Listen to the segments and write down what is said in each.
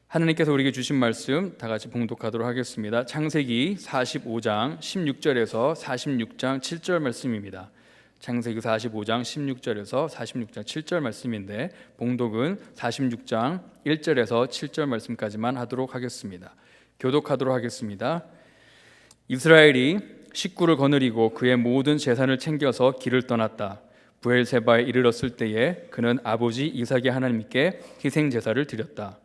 하나님께서 우리에게 주신 말씀 다 같이 봉독하도록 하겠습니다. 창세기 45장 16절에서 46장 7절 말씀입니다. 창세기 45장 16절에서 46장 7절 말씀인데 봉독은 46장 1절에서 7절 말씀까지만 하도록 하겠습니다. 교독하도록 하겠습니다. 이스라엘이 식구를 거느리고 그의 모든 재산을 챙겨서 길을 떠났다. 브엘세바에 이르렀을 때에 그는 아버지 이삭의 하나님께 희생 제사를 드렸다.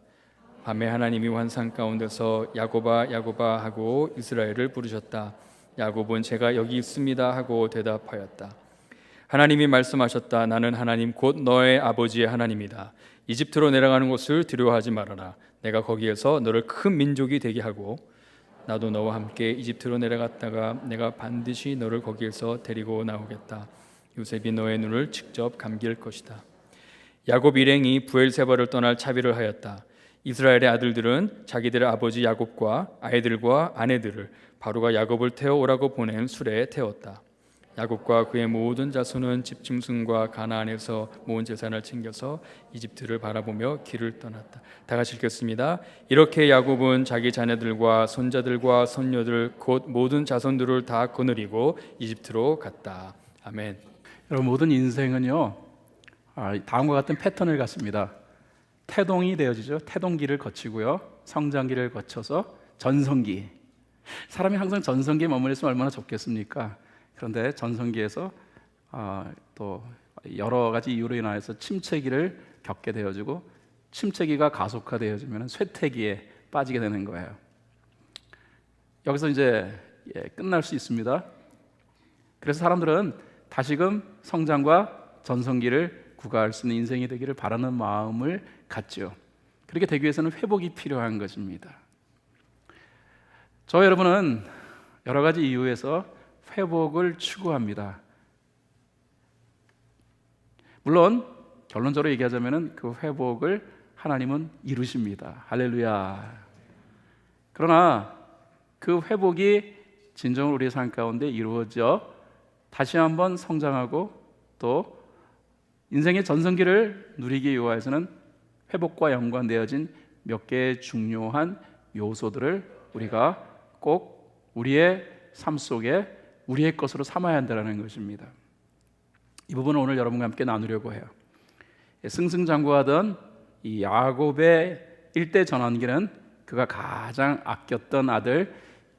밤에 하나님이 환상 가운데서 야곱아 야곱아 하고 이스라엘을 부르셨다. 야곱은 제가 여기 있습니다 하고 대답하였다. 하나님이 말씀하셨다. 나는 하나님 곧 너의 아버지의 하나님이다. 이집트로 내려가는 곳을 두려워하지 말아라. 내가 거기에서 너를 큰 민족이 되게 하고 나도 너와 함께 이집트로 내려갔다가 내가 반드시 너를 거기에서 데리고 나오겠다. 요셉이 너의 눈을 직접 감길 것이다. 야곱 일행이 브엘세바를 떠날 차비를 하였다. 이스라엘의 아들들은 자기들의 아버지 야곱과 아이들과 아내들을 바로가 야곱을 태워오라고 보낸 수레에 태웠다. 야곱과 그의 모든 자손은 집짐승과 가나안에서 모은 재산을 챙겨서 이집트를 바라보며 길을 떠났다. 다 같이 읽겠습니다. 이렇게 야곱은 자기 자녀들과 손자들과 손녀들 곧 모든 자손들을 다 거느리고 이집트로 갔다. 아멘. 여러분, 모든 인생은요 다음과 같은 패턴을 갖습니다. 태동이 되어지죠. 태동기를 거치고요, 성장기를 거쳐서 전성기. 사람이 항상 전성기에 머물러 있으면 얼마나 좋겠습니까? 그런데 전성기에서 또 여러 가지 이유로 인하여서 침체기를 겪게 되어지고, 침체기가 가속화되어지면 쇠퇴기에 빠지게 되는 거예요. 여기서 이제 끝날 수 있습니다. 그래서 사람들은 다시금 성장과 전성기를 구가할 수 있는 인생이 되기를 바라는 마음을 갖죠. 그렇게 되기 위해서는 회복이 필요한 것입니다. 저 여러분은 여러 가지 이유에서 회복을 추구합니다. 물론 결론적으로 얘기하자면 그 회복을 하나님은 이루십니다. 할렐루야. 그러나 그 회복이 진정으로 우리의 삶 가운데 이루어져 다시 한번 성장하고 또 인생의 전성기를 누리기 위해서는 회복과 연관되어진 몇 개의 중요한 요소들을 우리가 꼭 우리의 삶 속에 우리의 것으로 삼아야 한다는 것입니다. 이 부분을 오늘 여러분과 함께 나누려고 해요. 승승장구하던 이 야곱의 일대 전환기는 그가 가장 아꼈던 아들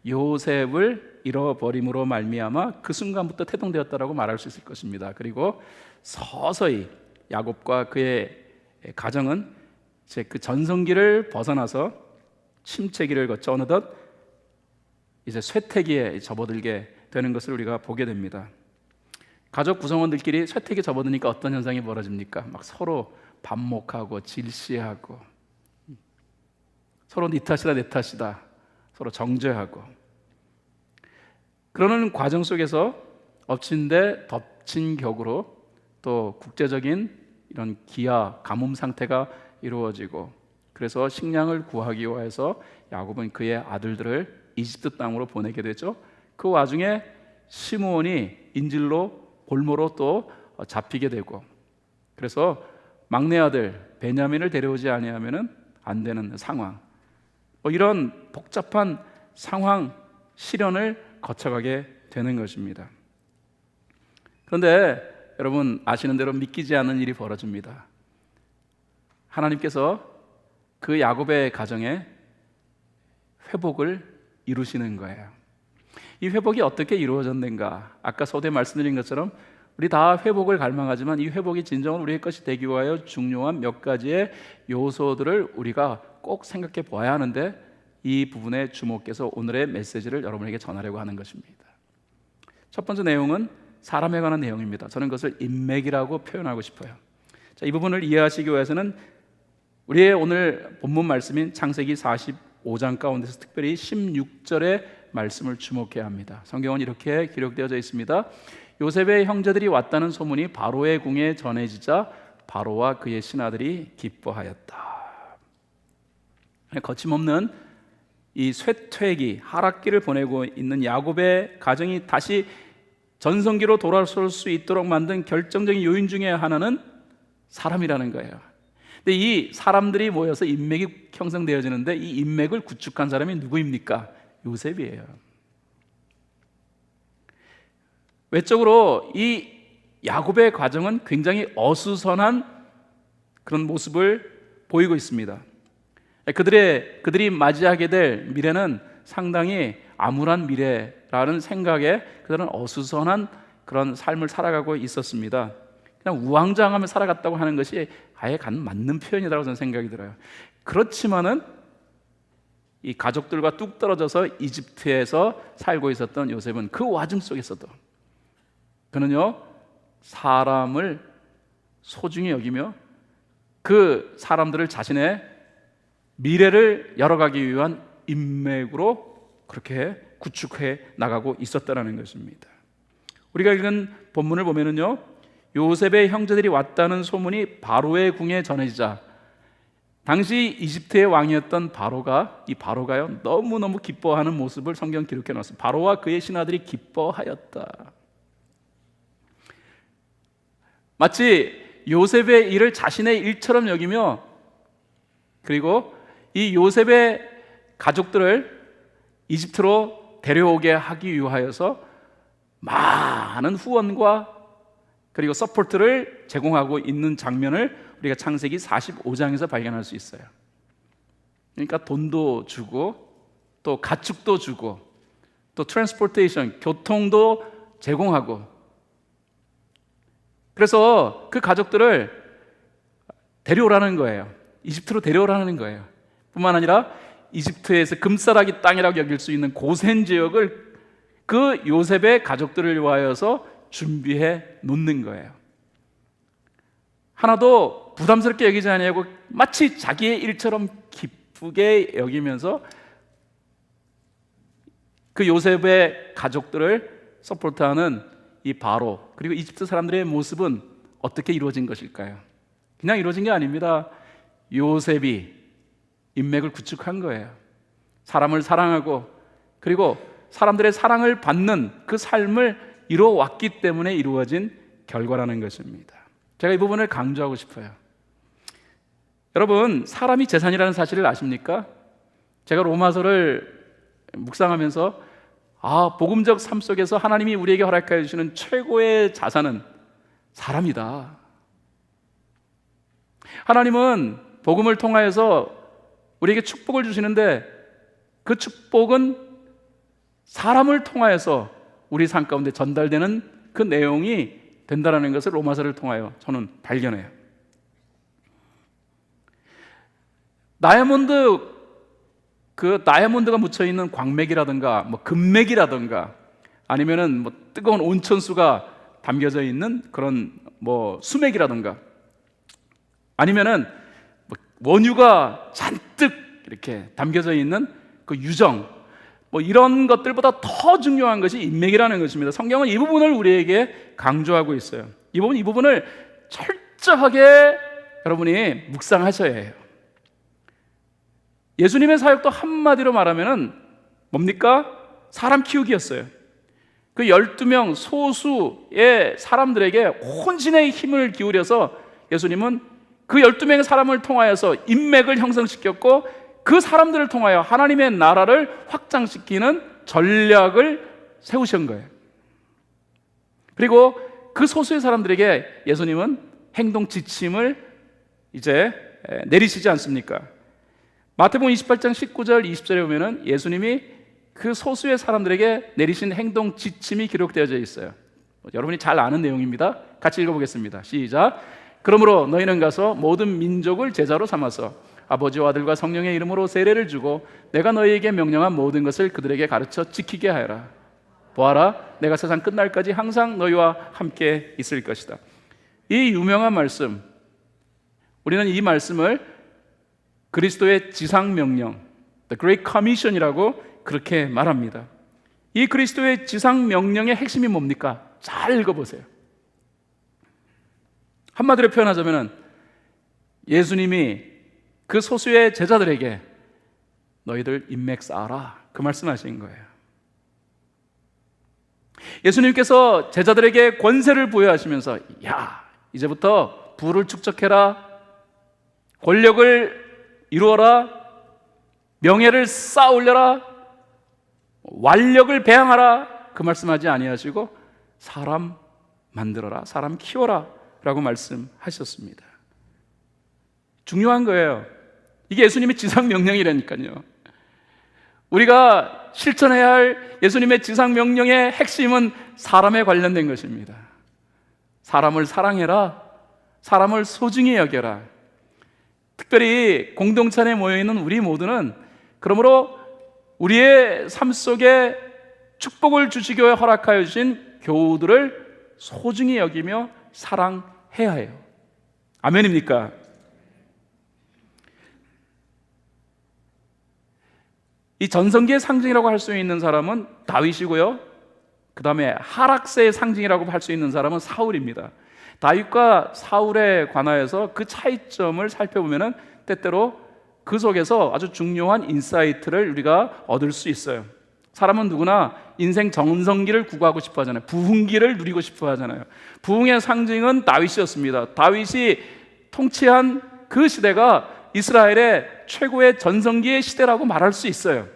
요셉을 잃어버림으로 말미암아 그 순간부터 태동되었다라고 말할 수 있을 것입니다. 그리고 서서히 야곱과 그의 가정은 이제 그 전성기를 벗어나서 침체기를 거쳐 어느덧 이제 쇠퇴기에 접어들게 되는 것을 우리가 보게 됩니다. 가족 구성원들끼리 쇠퇴기에 접어드니까 어떤 현상이 벌어집니까? 막 서로 반목하고 질시하고, 서로 네 탓이다 내 탓이다 서로 정죄하고, 그러는 과정 속에서 엎친 데 덮친 격으로 또 국제적인 이런 기아 가뭄 상태가 이루어지고, 그래서 식량을 구하기 위해서 야곱은 그의 아들들을 이집트 땅으로 보내게 되죠. 그 와중에 시므온이 인질로 볼모로 또 잡히게 되고, 그래서 막내 아들 베냐민을 데려오지 아니하면 안 되는 상황, 이런 복잡한 상황 시련을 거쳐가게 되는 것입니다. 그런데 여러분 아시는 대로 믿기지 않는 일이 벌어집니다. 하나님께서 그 야곱의 가정에 회복을 이루시는 거예요. 이 회복이 어떻게 이루어졌는가? 아까 서두에 말씀드린 것처럼 우리 다 회복을 갈망하지만 이 회복이 진정으로 우리의 것이 되기 위하여 중요한 몇 가지의 요소들을 우리가 꼭 생각해 보아야 하는데, 이 부분에 주목해서 오늘의 메시지를 여러분에게 전하려고 하는 것입니다. 첫 번째 내용은 사람에 관한 내용입니다. 저는 그것을 인맥이라고 표현하고 싶어요. 자, 이 부분을 이해하시기 위해서는 우리의 오늘 본문 말씀인 창세기 45장 가운데서 특별히 16절의 말씀을 주목해야 합니다. 성경은 이렇게 기록되어져 있습니다. 요셉의 형제들이 왔다는 소문이 바로의 궁에 전해지자 바로와 그의 신하들이 기뻐하였다. 거침없는 이 쇠퇴기, 하락기를 보내고 있는 야곱의 가정이 다시 전성기로 돌아설 수 있도록 만든 결정적인 요인 중에 하나는 사람이라는 거예요. 근데 이 사람들이 모여서 인맥이 형성되어지는데 이 인맥을 구축한 사람이 누구입니까? 요셉이에요. 외적으로 이 야곱의 과정은 굉장히 어수선한 그런 모습을 보이고 있습니다. 그들이 맞이하게 될 미래는 상당히 암울한 미래라는 생각에 그들은 어수선한 그런 삶을 살아가고 있었습니다. 그냥 우왕좌왕하며 살아갔다고 하는 것이 아예 맞는 표현이라고 저는 생각이 들어요. 그렇지만은 이 가족들과 뚝 떨어져서 이집트에서 살고 있었던 요셉은 그 와중 속에서도 그는요 사람을 소중히 여기며 그 사람들을 자신의 미래를 열어가기 위한 인맥으로 그렇게 구축해 나가고 있었다는 것입니다. 우리가 읽은 본문을 보면은요 요셉의 형제들이 왔다는 소문이 바로의 궁에 전해지자 당시 이집트의 왕이었던 바로가요 너무너무 기뻐하는 모습을 성경 기록해 놨습니다. 바로와 그의 신하들이 기뻐하였다. 마치 요셉의 일을 자신의 일처럼 여기며 그리고 이 요셉의 가족들을 이집트로 데려오게 하기 위하여서 많은 후원과 그리고 서포트를 제공하고 있는 장면을 우리가 창세기 45장에서 발견할 수 있어요. 그러니까 돈도 주고 또 가축도 주고 또 트랜스포테이션 교통도 제공하고 그래서 그 가족들을 데려오라는 거예요. 이집트로 데려오라는 거예요. 뿐만 아니라 이집트에서 금싸라기 땅이라고 여길 수 있는 고센 지역을 그 요셉의 가족들을 위하여서 준비해 놓는 거예요. 하나도 부담스럽게 여기지 아니하고 마치 자기의 일처럼 기쁘게 여기면서 그 요셉의 가족들을 서포트하는 이 바로 그리고 이집트 사람들의 모습은 어떻게 이루어진 것일까요? 그냥 이루어진 게 아닙니다. 요셉이 인맥을 구축한 거예요. 사람을 사랑하고 그리고 사람들의 사랑을 받는 그 삶을 이루어왔기 때문에 이루어진 결과라는 것입니다. 제가 이 부분을 강조하고 싶어요. 여러분, 사람이 재산이라는 사실을 아십니까? 제가 로마서를 묵상하면서 복음적 삶 속에서 하나님이 우리에게 허락하여 주시는 최고의 자산은 사람이다. 하나님은 복음을 통하여서 우리에게 축복을 주시는데 그 축복은 사람을 통하여서 우리 삶 가운데 전달되는 그 내용이 된다는 것을 로마서를 통하여 저는 발견해요. 다이아몬드가 묻혀 있는 광맥이라든가 뭐 금맥이라든가 아니면은 뭐 뜨거운 온천수가 담겨져 있는 그런 뭐 수맥이라든가 아니면은 뭐 원유가 잔뜩 이렇게 담겨져 있는 그 유정 뭐 이런 것들보다 더 중요한 것이 인맥이라는 것입니다. 성경은 이 부분을 우리에게 강조하고 있어요. 이 부분을 철저하게 여러분이 묵상하셔야 해요. 예수님의 사역도 한마디로 말하면은 뭡니까? 사람 키우기였어요. 그 12명 소수의 사람들에게 혼신의 힘을 기울여서 예수님은 그 12명의 사람을 통하여서 인맥을 형성시켰고 그 사람들을 통하여 하나님의 나라를 확장시키는 전략을 세우신 거예요. 그리고 그 소수의 사람들에게 예수님은 행동 지침을 이제 내리시지 않습니까? 마태복음 28장 19절 20절에 보면은 예수님이 그 소수의 사람들에게 내리신 행동 지침이 기록되어져 있어요. 여러분이 잘 아는 내용입니다. 같이 읽어보겠습니다. 시작. 그러므로 너희는 가서 모든 민족을 제자로 삼아서 아버지와 아들과 성령의 이름으로 세례를 주고 내가 너희에게 명령한 모든 것을 그들에게 가르쳐 지키게 하여라. 보아라, 내가 세상 끝날까지 항상 너희와 함께 있을 것이다. 이 유명한 말씀, 우리는 이 말씀을 그리스도의 지상명령, The Great Commission이라고 그렇게 말합니다. 이 그리스도의 지상명령의 핵심이 뭡니까? 잘 읽어보세요. 한마디로 표현하자면 예수님이 그 소수의 제자들에게 너희들 인맥 쌓아라 그 말씀하신 거예요. 예수님께서 제자들에게 권세를 부여하시면서 야, 이제부터 부를 축적해라, 권력을 이루어라, 명예를 쌓아올려라, 완력을 배양하라, 그 말씀하지 아니하시고 사람 만들어라, 사람 키워라 라고 말씀하셨습니다. 중요한 거예요. 이게 예수님의 지상명령이라니까요. 우리가 실천해야 할 예수님의 지상명령의 핵심은 사람에 관련된 것입니다. 사람을 사랑해라, 사람을 소중히 여겨라. 특별히 공동체 안에 모여있는 우리 모두는 그러므로 우리의 삶 속에 축복을 주시기 위해 허락하여 주신 교우들을 소중히 여기며 사랑해야 해요. 아멘입니까? 이 전성기의 상징이라고 할 수 있는 사람은 다윗이고요, 그 다음에 하락세의 상징이라고 할 수 있는 사람은 사울입니다. 다윗과 사울에 관하여서 그 차이점을 살펴보면 때때로 그 속에서 아주 중요한 인사이트를 우리가 얻을 수 있어요. 사람은 누구나 인생 전성기를 구가하고 싶어 하잖아요. 부흥기를 누리고 싶어 하잖아요. 부흥의 상징은 다윗이었습니다. 다윗이 통치한 그 시대가 이스라엘의 최고의 전성기의 시대라고 말할 수 있어요.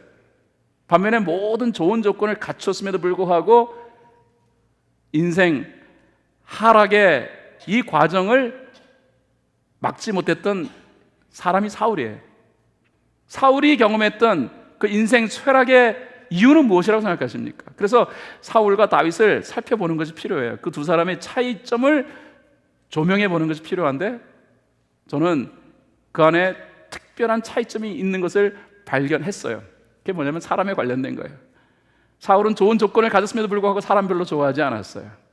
반면에 모든 좋은 조건을 갖췄음에도 불구하고 인생 하락의 이 과정을 막지 못했던 사람이 사울이에요. 사울이 경험했던 그 인생 쇠락의 이유는 무엇이라고 생각하십니까? 그래서 사울과 다윗을 살펴보는 것이 필요해요. 그 두 사람의 차이점을 조명해 보는 것이 필요한데, 저는 그 안에 특별한 차이점이 있는 것을 발견했어요. 그게 뭐냐면 사람에 관련된 거예요. 사울은 좋은 조건을 가졌음에도 불구하고 사람 별로 좋아하지 않았어요.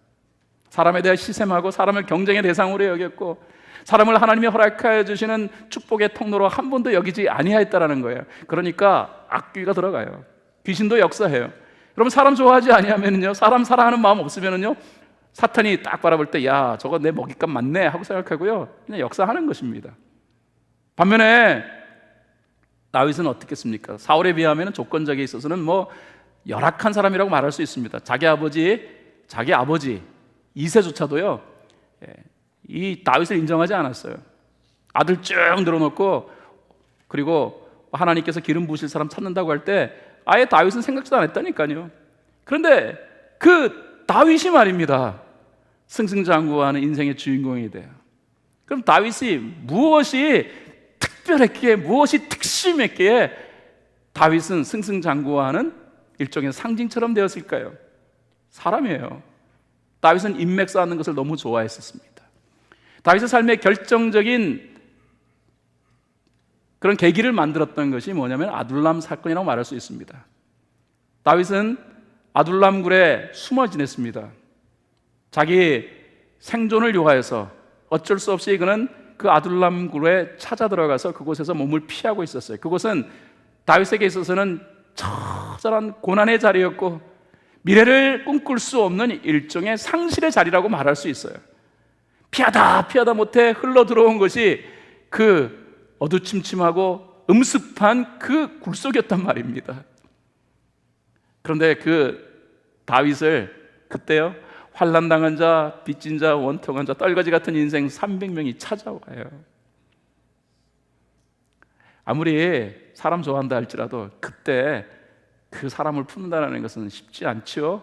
사람에 대해 시샘하고 사람을 경쟁의 대상으로 여겼고, 사람을 하나님이 허락하여 주시는 축복의 통로로 한 번도 여기지 아니하였다라는 거예요. 그러니까 악귀가 들어가요. 귀신도 역사해요. 여러분, 사람 좋아하지 아니하면요, 사람 사랑하는 마음 없으면요, 사탄이 딱 바라볼 때 야, 저거 내 먹잇감 맞네 하고 생각하고요, 그냥 역사하는 것입니다. 반면에 다윗은 어떻겠습니까? 사울에 비하면 조건적에 있어서는 뭐 열악한 사람이라고 말할 수 있습니다. 자기 아버지 이세조차도요, 이 다윗을 인정하지 않았어요. 아들 쭉 늘어놓고, 그리고 하나님께서 기름 부으실 사람 찾는다고 할 때 아예 다윗은 생각도 안 했다니까요. 그런데 그 다윗이 말입니다, 승승장구하는 인생의 주인공이 돼요. 그럼 다윗이 무엇이 특별했기에, 무엇이 특심했기에 다윗은 승승장구하는 일종의 상징처럼 되었을까요? 사람이에요. 다윗은 인맥 쌓는 것을 너무 좋아했었습니다. 다윗의 삶의 결정적인 그런 계기를 만들었던 것이 뭐냐면 아둘람 사건이라고 말할 수 있습니다. 다윗은 아둘람 굴에 숨어 지냈습니다. 자기 생존을 위하여서 어쩔 수 없이 그는 그 아둘람 굴에 찾아 들어가서 그곳에서 몸을 피하고 있었어요. 그곳은 다윗에게 있어서는 처절한 고난의 자리였고 미래를 꿈꿀 수 없는 일종의 상실의 자리라고 말할 수 있어요. 피하다 못해 흘러 들어온 것이 그 어두침침하고 음습한 그 굴속이었단 말입니다. 그런데 그 다윗을 그때요, 환난당한 자, 빚진 자, 원통한 자, 떨거지 같은 인생 300명이 찾아와요. 아무리 사람 좋아한다 할지라도 그때 그 사람을 품는다는 것은 쉽지 않죠.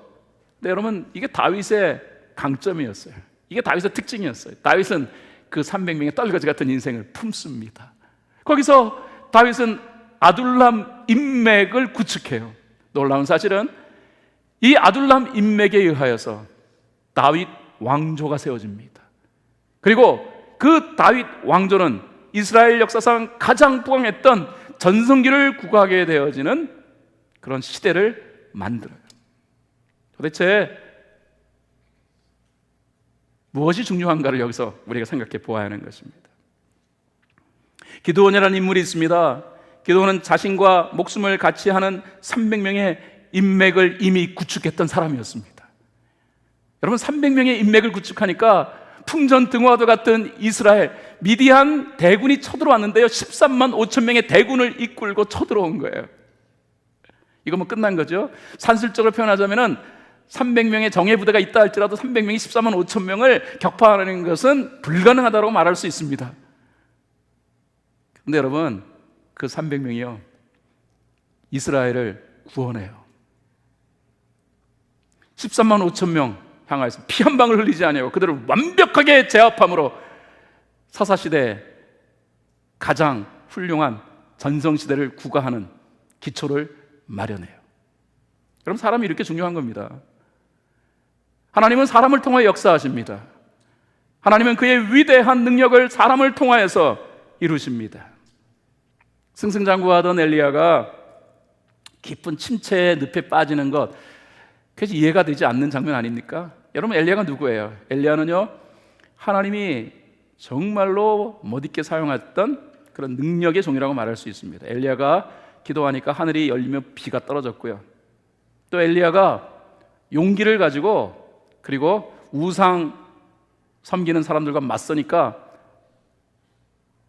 근데 여러분, 이게 다윗의 강점이었어요. 이게 다윗의 특징이었어요. 다윗은 그 300명의 떨거지 같은 인생을 품습니다. 거기서 다윗은 아둘람 인맥을 구축해요. 놀라운 사실은 이 아둘람 인맥에 의하여서 다윗 왕조가 세워집니다. 그리고 그 다윗 왕조는 이스라엘 역사상 가장 부강했던 전성기를 구가하게 되어지는 그런 시대를 만들어요. 도대체 무엇이 중요한가를 여기서 우리가 생각해 보아야 하는 것입니다. 기드온이라는 인물이 있습니다. 기드온은 자신과 목숨을 같이 하는 300명의 인맥을 이미 구축했던 사람이었습니다. 여러분, 300명의 인맥을 구축하니까 풍전등화와 같은 이스라엘 미디안 대군이 쳐들어왔는데요, 13만 5천 명의 대군을 이끌고 쳐들어온 거예요. 이거 뭐 끝난 거죠. 산술적으로 표현하자면은 300명의 정예부대가 있다 할지라도 300명이 14만 5천 명을 격파하는 것은 불가능하다고 말할 수 있습니다. 근데 여러분, 그 300명이요 이스라엘을 구원해요. 13만 5천 명 향하여서 피 한 방울 흘리지 아니하고 그들을 완벽하게 제압함으로 사사시대 가장 훌륭한 전성시대를 구가하는 기초를 마련해요. 그럼 사람이 이렇게 중요한 겁니다. 하나님은 사람을 통하여 역사하십니다. 하나님은 그의 위대한 능력을 사람을 통하여서 이루십니다. 승승장구하던 엘리야가 깊은 침체의 늪에 빠지는 것, 그래서 이해가 되지 않는 장면 아닙니까? 여러분, 엘리야가 누구예요? 엘리야는요, 하나님이 정말로 못있게 사용했던 그런 능력의 종이라고 말할 수 있습니다. 엘리야가 기도하니까 하늘이 열리며 비가 떨어졌고요. 또 엘리야가 용기를 가지고 그리고 우상 섬기는 사람들과 맞서니까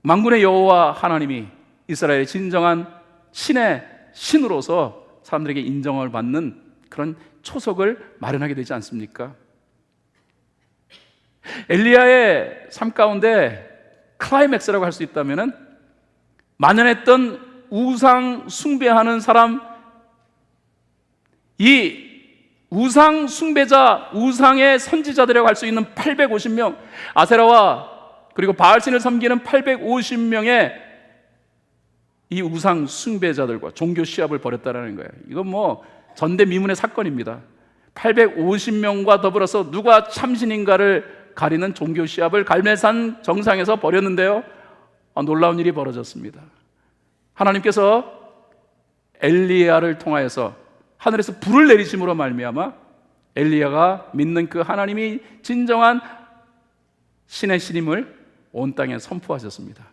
만군의 여호와 하나님이 이스라엘의 진정한 신의 신으로서 사람들에게 인정을 받는 그런 초석을 마련하게 되지 않습니까? 엘리야의 삶 가운데 클라이맥스라고 할 수 있다면은 만연했던 우상 숭배하는 사람, 이 우상 숭배자, 우상의 선지자들이라고 할 수 있는 850명, 아세라와 그리고 바알신을 섬기는 850명의 이 우상 숭배자들과 종교 시합을 벌였다는 거예요. 이건 뭐 전대미문의 사건입니다. 850명과 더불어서 누가 참신인가를 가리는 종교 시합을 갈멜산 정상에서 벌였는데요, 놀라운 일이 벌어졌습니다. 하나님께서 엘리야를 통하여서 하늘에서 불을 내리심으로 말미암아 엘리야가 믿는 그 하나님이 진정한 신의 신임을 온 땅에 선포하셨습니다.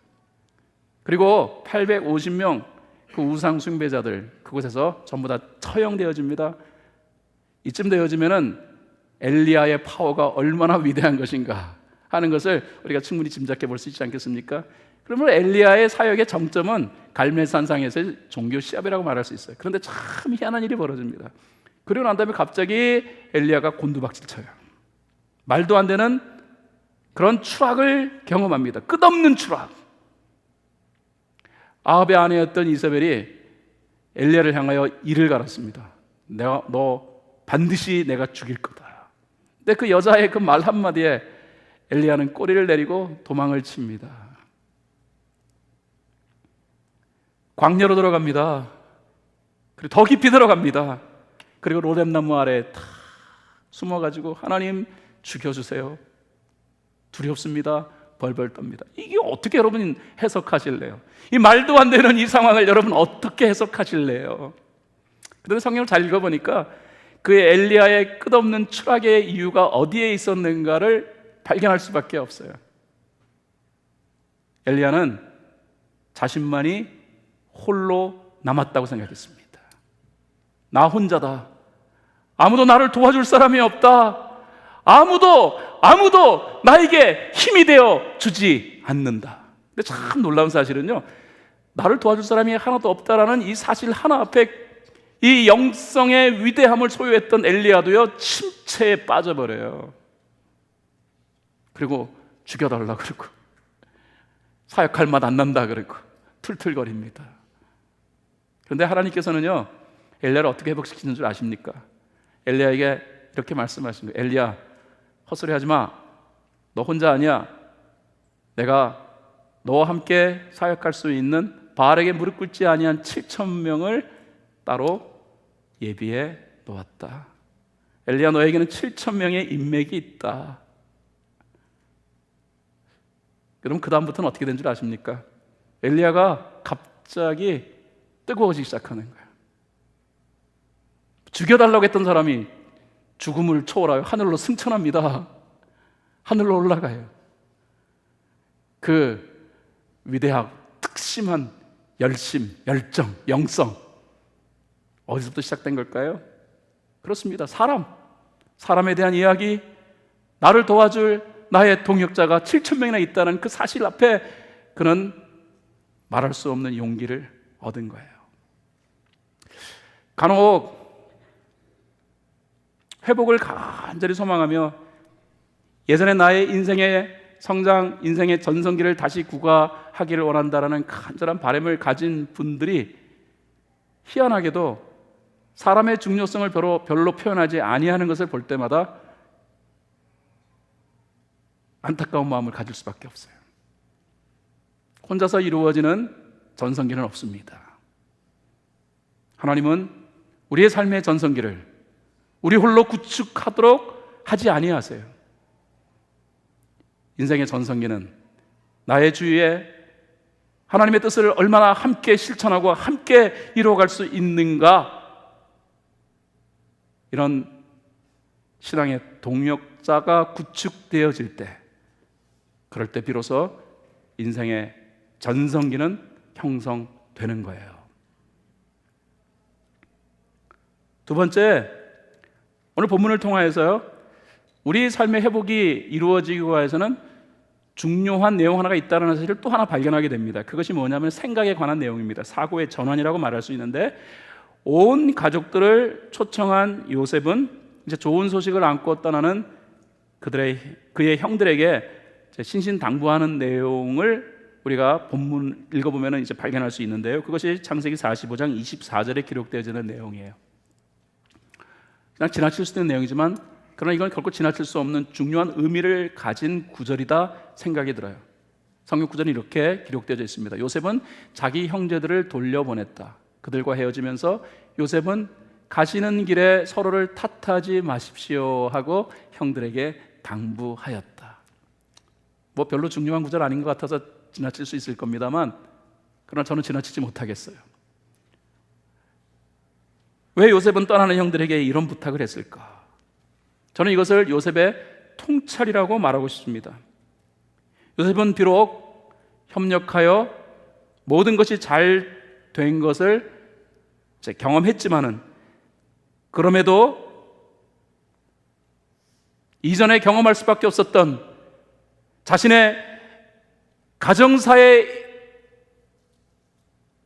그리고 850명 그 우상 숭배자들 그곳에서 전부 다 처형되어집니다. 이쯤 되어지면은 엘리야의 파워가 얼마나 위대한 것인가 하는 것을 우리가 충분히 짐작해 볼 수 있지 않겠습니까? 그러면 엘리야의 사역의 정점은 갈멜산상에서의 종교 시합이라고 말할 수 있어요. 그런데 참 희한한 일이 벌어집니다. 그리고 난 다음에 갑자기 엘리야가 곤두박질 쳐요. 말도 안 되는 그런 추락을 경험합니다. 끝없는 추락. 아합의 아내였던 이세벨이 엘리야를 향하여 이를 갈았습니다. 너 반드시 내가 죽일 거다. 근데 그 여자의 그 말 한마디에 엘리야는 꼬리를 내리고 도망을 칩니다. 광야로 들어갑니다. 그리고 더 깊이 들어갑니다. 그리고 로뎀나무 아래 다 숨어가지고 하나님 죽여주세요. 두렵습니다. 벌벌 떱니다. 이게 어떻게 여러분 해석하실래요? 이 말도 안 되는 이 상황을 여러분 어떻게 해석하실래요? 그런데 성경을 잘 읽어보니까 그 엘리야의 끝없는 추락의 이유가 어디에 있었는가를 발견할 수밖에 없어요. 엘리야는 자신만이 홀로 남았다고 생각했습니다. 나 혼자다. 아무도 나를 도와줄 사람이 없다. 아무도 나에게 힘이 되어 주지 않는다. 근데 참 놀라운 사실은요, 나를 도와줄 사람이 하나도 없다라는 이 사실 하나 앞에 이 영성의 위대함을 소유했던 엘리야도요 침체에 빠져버려요. 그리고 죽여달라 그러고 사역할 맛 안 난다 그러고 툴툴거립니다. 그런데 하나님께서는요 엘리야를 어떻게 회복시키는 줄 아십니까? 엘리야에게 이렇게 말씀하신 거예요. 엘리야, 헛소리 하지 마. 너 혼자 아니야. 내가 너와 함께 사역할 수 있는 바알에게 무릎 꿇지 아니한 7,000명을 따로 예비해 놓았다. 엘리야, 너에게는 7,000명의 인맥이 있다. 그럼 그 다음부터는 어떻게 된 줄 아십니까? 엘리야가 갑자기 뜨거워지기 시작하는 거예요. 죽여달라고 했던 사람이 죽음을 초월하여 하늘로 승천합니다. 하늘로 올라가요. 그 위대하고 특심한 열심, 열정, 영성 어디서부터 시작된 걸까요? 그렇습니다. 사람에 대한 이야기, 나를 도와줄 나의 동역자가 7,000명이나 있다는 그 사실 앞에 그는 말할 수 없는 용기를 얻은 거예요. 간혹 회복을 간절히 소망하며 예전에 나의 인생의 성장, 인생의 전성기를 다시 구가하기를 원한다라는 간절한 바람을 가진 분들이 희한하게도 사람의 중요성을 별로 표현하지 아니하는 것을 볼 때마다 안타까운 마음을 가질 수밖에 없어요. 혼자서 이루어지는 전성기는 없습니다. 하나님은 우리의 삶의 전성기를 우리 홀로 구축하도록 하지 아니하세요. 인생의 전성기는 나의 주위에 하나님의 뜻을 얼마나 함께 실천하고 함께 이루어갈 수 있는가, 이런 신앙의 동력자가 구축되어질 때, 그럴 때 비로소 인생의 전성기는 형성되는 거예요. 두 번째, 오늘 본문을 통하여서요, 우리 삶의 회복이 이루어지기 위해서는 중요한 내용 하나가 있다는 사실을 또 하나 발견하게 됩니다. 그것이 뭐냐면 생각에 관한 내용입니다. 사고의 전환이라고 말할 수 있는데, 온 가족들을 초청한 요셉은 이제 좋은 소식을 안고 떠나는 그의 형들에게 신신당부하는 내용을 우리가 본문 읽어보면 이제 발견할 수 있는데요, 그것이 창세기 45장 24절에 기록되어지는 내용이에요. 그냥 지나칠 수 있는 내용이지만 그러나 이건 결코 지나칠 수 없는 중요한 의미를 가진 구절이다 생각이 들어요. 성경 구절이 이렇게 기록되어 있습니다. 요셉은 자기 형제들을 돌려보냈다. 그들과 헤어지면서 요셉은 가시는 길에 서로를 탓하지 마십시오 하고 형들에게 당부하였다. 뭐 별로 중요한 구절 아닌 것 같아서 지나칠 수 있을 겁니다만, 그러나 저는 지나치지 못하겠어요. 왜 요셉은 떠나는 형들에게 이런 부탁을 했을까? 저는 이것을 요셉의 통찰이라고 말하고 싶습니다. 요셉은 비록 협력하여 모든 것이 잘 된 것을 경험했지만은, 그럼에도 이전에 경험할 수밖에 없었던 자신의 가정사에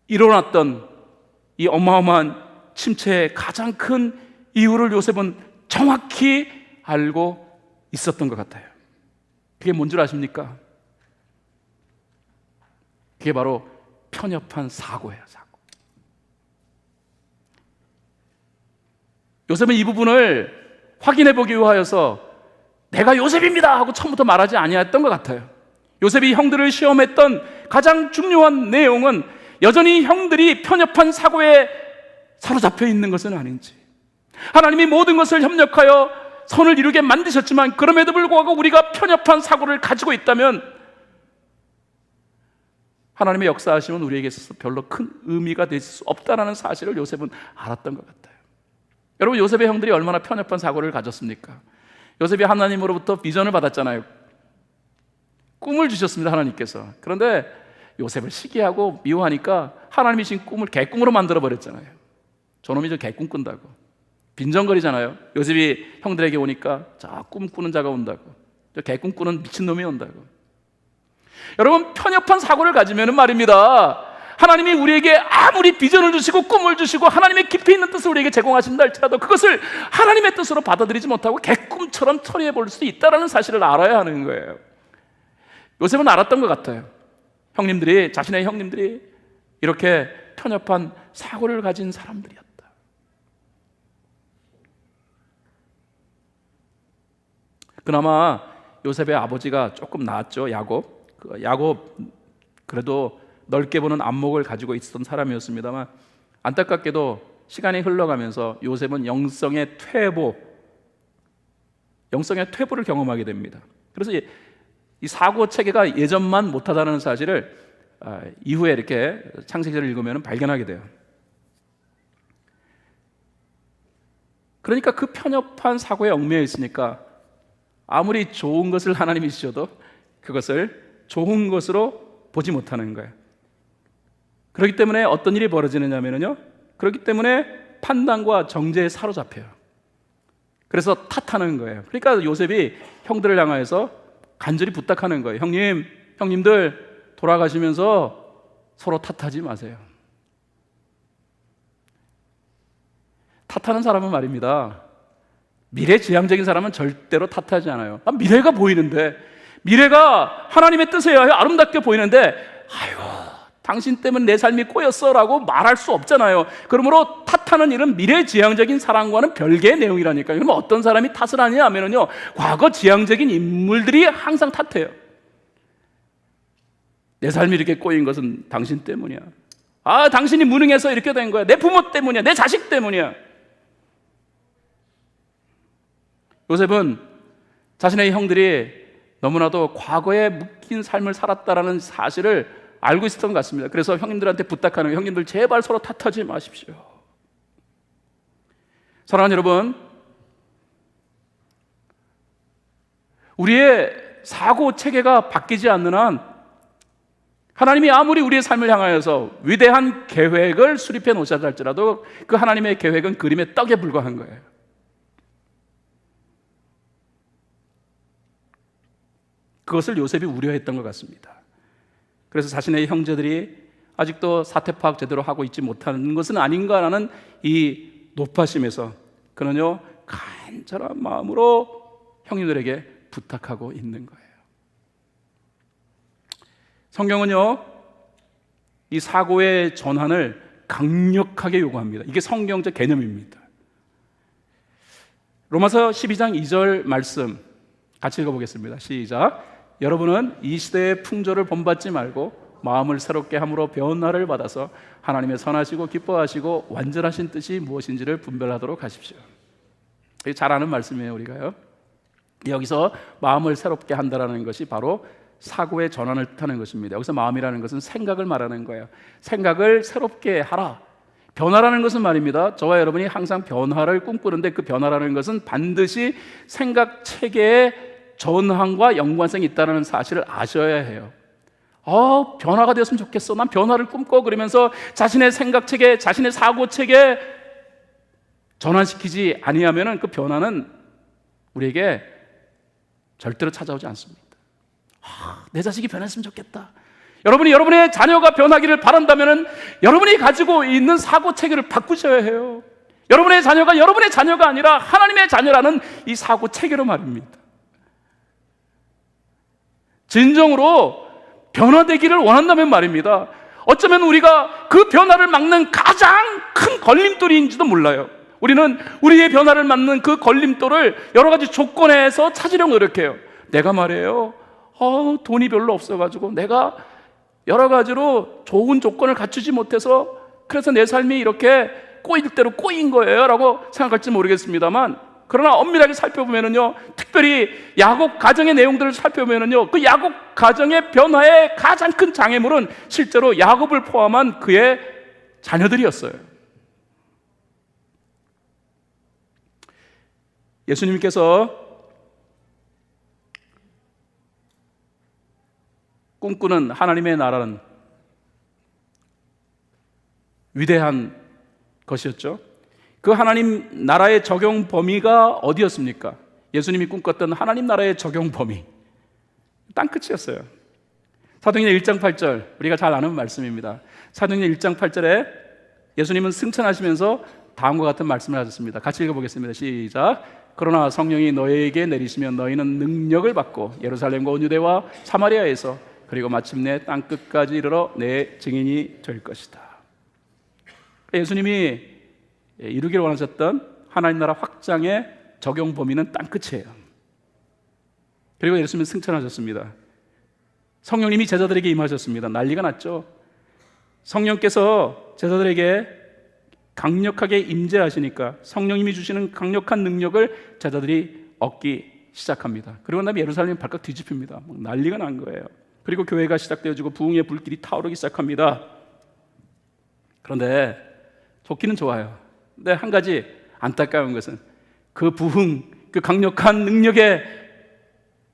일어났던 이 어마어마한 침체의 가장 큰 이유를 요셉은 정확히 알고 있었던 것 같아요. 그게 뭔 줄 아십니까? 그게 바로 편협한 사고예요. 사고. 요셉은 이 부분을 확인해 보기 위하여서 내가 요셉입니다 하고 처음부터 말하지 아니했던 것 같아요. 요셉이 형들을 시험했던 가장 중요한 내용은 여전히 형들이 편협한 사고에 사로잡혀 있는 것은 아닌지, 하나님이 모든 것을 협력하여 선을 이루게 만드셨지만 그럼에도 불구하고 우리가 편협한 사고를 가지고 있다면 하나님의 역사하심은 우리에게 있어서 별로 큰 의미가 될 수 없다는 사실을 요셉은 알았던 것 같아요. 여러분, 요셉의 형들이 얼마나 편협한 사고를 가졌습니까? 요셉이 하나님으로부터 비전을 받았잖아요. 꿈을 주셨습니다, 하나님께서. 그런데 요셉을 시기하고 미워하니까 하나님이 신 꿈을 개꿈으로 만들어버렸잖아요. 저놈이 저 개꿈 꾼다고 빈정거리잖아요. 요셉이 형들에게 오니까 자, 꿈 꾸는 자가 온다고, 저 개꿈 꾸는 미친놈이 온다고. 여러분, 편협한 사고를 가지면 말입니다, 하나님이 우리에게 아무리 비전을 주시고 꿈을 주시고 하나님의 깊이 있는 뜻을 우리에게 제공하신다 할지라도 그것을 하나님의 뜻으로 받아들이지 못하고 개꿈처럼 처리해 볼 수 있다는 사실을 알아야 하는 거예요. 요셉은 알았던 것 같아요. 자신의 형님들이 이렇게 편협한 사고를 가진 사람들이었다. 그나마 요셉의 아버지가 조금 나았죠. 야곱 그래도 넓게 보는 안목을 가지고 있었던 사람이었습니다만, 안타깝게도 시간이 흘러가면서 요셉은 영성의 퇴보를 경험하게 됩니다. 그래서 이 사고 체계가 예전만 못하다는 사실을 이후에 이렇게 창세기를 읽으면 발견하게 돼요. 그러니까 그 편협한 사고에 얽매여 있으니까 아무리 좋은 것을 하나님이 주셔도 그것을 좋은 것으로 보지 못하는 거예요. 그렇기 때문에 어떤 일이 벌어지느냐면요, 그렇기 때문에 판단과 정죄에 사로잡혀요. 그래서 탓하는 거예요. 그러니까 요셉이 형들을 향하여서 간절히 부탁하는 거예요. 형님들 돌아가시면서 서로 탓하지 마세요. 탓하는 사람은 말입니다, 미래지향적인 사람은 절대로 탓하지 않아요. 미래가 보이는데, 미래가 하나님의 뜻에 의하여 아름답게 보이는데 아이고 당신 때문에 내 삶이 꼬였어 라고 말할 수 없잖아요. 그러므로 탓하는 일은 미래지향적인 사랑과는 별개의 내용이라니까요. 그럼 어떤 사람이 탓을 하냐 하면요, 과거 지향적인 인물들이 항상 탓해요. 내 삶이 이렇게 꼬인 것은 당신 때문이야. 아, 당신이 무능해서 이렇게 된 거야. 내 부모 때문이야. 내 자식 때문이야. 요셉은 자신의 형들이 너무나도 과거에 묶인 삶을 살았다라는 사실을 알고 있었던 것 같습니다. 그래서 형님들한테 부탁하는 거예요. 형님들 제발 서로 탓하지 마십시오. 사랑하는 여러분, 우리의 사고 체계가 바뀌지 않는 한 하나님이 아무리 우리의 삶을 향하여서 위대한 계획을 수립해 놓으셨다 할지라도 그 하나님의 계획은 그림의 떡에 불과한 거예요. 그것을 요셉이 우려했던 것 같습니다. 그래서 자신의 형제들이 아직도 사태 파악 제대로 하고 있지 못하는 것은 아닌가라는 이 높아심에서 그는요 간절한 마음으로 형님들에게 부탁하고 있는 거예요. 성경은요 이 사고의 전환을 강력하게 요구합니다. 이게 성경적 개념입니다. 로마서 12장 2절 말씀 같이 읽어보겠습니다. 시작. 여러분은 이 시대의 풍조를 본받지 말고 마음을 새롭게 함으로 변화를 받아서 하나님의 선하시고 기뻐하시고 완전하신 뜻이 무엇인지를 분별하도록 하십시오. 잘 아는 말씀이에요. 우리가요 여기서 마음을 새롭게 한다는 것이 바로 사고의 전환을 뜻하는 것입니다. 여기서 마음이라는 것은 생각을 말하는 거예요. 생각을 새롭게 하라. 변화라는 것은 말입니다, 저와 여러분이 항상 변화를 꿈꾸는데 그 변화라는 것은 반드시 생각 체계의 전환과 연관성이 있다는 사실을 아셔야 해요. 변화가 되었으면 좋겠어. 난 변화를 꿈꿔. 그러면서 자신의 생각 체계, 자신의 사고 체계 전환시키지 아니하면은 그 변화는 우리에게 절대로 찾아오지 않습니다. 내 자식이 변했으면 좋겠다. 여러분이 여러분의 자녀가 변하기를 바란다면은 여러분이 가지고 있는 사고 체계를 바꾸셔야 해요. 여러분의 자녀가 여러분의 자녀가 아니라 하나님의 자녀라는 이 사고 체계로 말입니다. 진정으로 변화되기를 원한다면 말입니다, 어쩌면 우리가 그 변화를 막는 가장 큰 걸림돌인지도 몰라요. 우리는 우리의 변화를 막는 그 걸림돌을 여러 가지 조건에서 찾으려고 노력해요. 내가 말이에요 돈이 별로 없어가지고 내가 여러 가지로 좋은 조건을 갖추지 못해서 그래서 내 삶이 이렇게 꼬일 대로 꼬인 거예요 라고 생각할지 모르겠습니다만, 그러나 엄밀하게 살펴보면은요, 특별히 야곱 가정의 내용들을 살펴보면은요, 그 야곱 가정의 변화의 가장 큰 장애물은 실제로 야곱을 포함한 그의 자녀들이었어요. 예수님께서 꿈꾸는 하나님의 나라는 위대한 것이었죠. 그 하나님 나라의 적용 범위가 어디였습니까? 예수님이 꿈꿨던 하나님 나라의 적용 범위, 땅끝이었어요. 사도행전 1장 8절, 우리가 잘 아는 말씀입니다. 사도행전 1장 8절에 예수님은 승천하시면서 다음과 같은 말씀을 하셨습니다. 같이 읽어보겠습니다. 시작. 그러나 성령이 너희에게 내리시면 너희는 능력을 받고 예루살렘과 온 유대와 사마리아에서 그리고 마침내 땅끝까지 이르러 내 증인이 될 것이다. 예수님이 이루기를 원하셨던 하나님 나라 확장의 적용 범위는 땅끝이에요. 그리고 예수님은 승천하셨습니다. 성령님이 제자들에게 임하셨습니다. 난리가 났죠. 성령께서 제자들에게 강력하게 임재하시니까 성령님이 주시는 강력한 능력을 제자들이 얻기 시작합니다. 그리고 나면 예루살렘이 발칵 뒤집힙니다. 난리가 난 거예요. 그리고 교회가 시작되어지고 부흥의 불길이 타오르기 시작합니다. 그런데 좋기는 좋아요. 근데 한 가지 안타까운 것은 그 부흥, 그 강력한 능력에